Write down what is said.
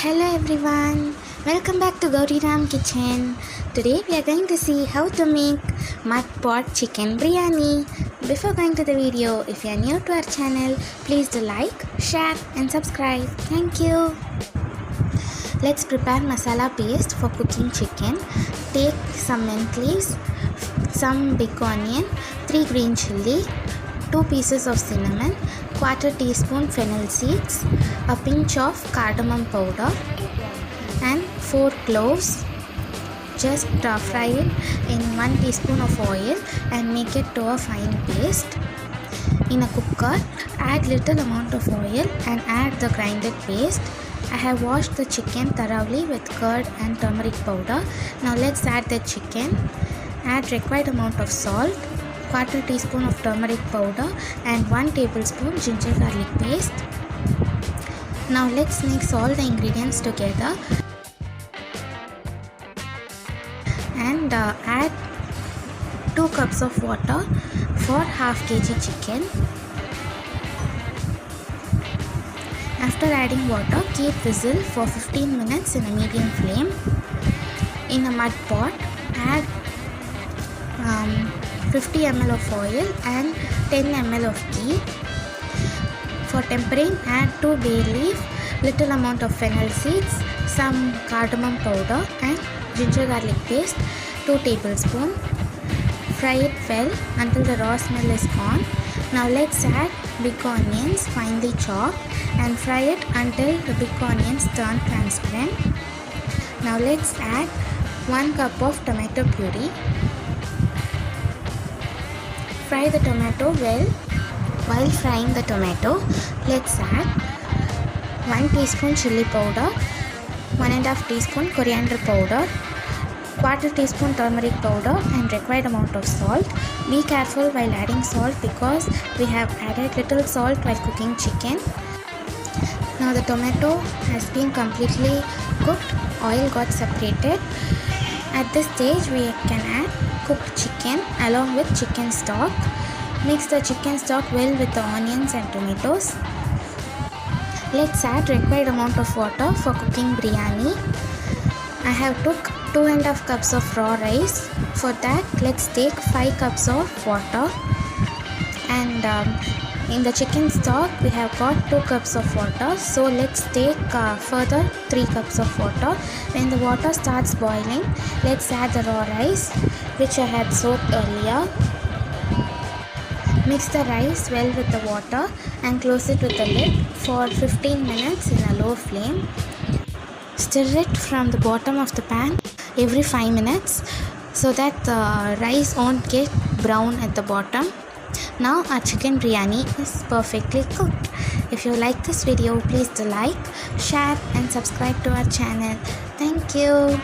Hello everyone, welcome back to Gauriram Kitchen. Today we are going to see how to make mud pot chicken biryani. Before going to the video, if you are new to our channel, please do like, share and subscribe. Thank you. Let's prepare masala paste for cooking chicken. Take some mint leaves, some big onion, 3 green chilli, 2 pieces of cinnamon, quarter teaspoon fennel seeds, a pinch of cardamom powder and 4 cloves. Just fry it in 1 teaspoon of oil and make it to a fine paste. In a cooker, add little amount of oil and add the grinded paste. I have washed the chicken thoroughly with curd and turmeric powder. Now let's add the chicken. Add required amount of salt, quarter teaspoon of turmeric powder and 1 tablespoon ginger garlic paste. Now let's mix all the ingredients together and add 2 cups of water for half kg chicken. After adding water, keep whistle for 15 minutes in a medium flame. In a mud pot, add 50 ml of oil and 10 ml of ghee. For tempering, add 2 bay leaf, little amount of fennel seeds, some cardamom powder and ginger garlic paste, 2 tablespoons. Fry it well until the raw smell is gone. Now let's add big onions finely chopped and fry it until the big onions turn transparent. Now let's add 1 cup of tomato puree. Fry the tomato well. While frying the tomato, let's add 1 teaspoon chili powder, 1.5 teaspoon coriander powder, quarter teaspoon turmeric powder and required amount of salt. Be careful while adding salt because we have added little salt while cooking chicken. Now the tomato has been completely cooked, oil got separated. At this stage we can add cooked chicken along with chicken stock. Mix the chicken stock well with the onions and tomatoes. Let's add required amount of water for cooking biryani. I have took 2.5 cups of raw rice. For that, let's take 5 cups of water. And in the chicken stock, we have got 2 cups of water. So let's take further 3 cups of water. When the water starts boiling, let's add the raw rice, which I had soaked earlier. Mix the rice well with the water and close it with the lid for 15 minutes in a low flame. Stir it from the bottom of the pan every 5 minutes so that the rice won't get brown at the bottom. Now our chicken biryani is perfectly cooked. If you like this video, please do like, share and subscribe to our channel. Thank you.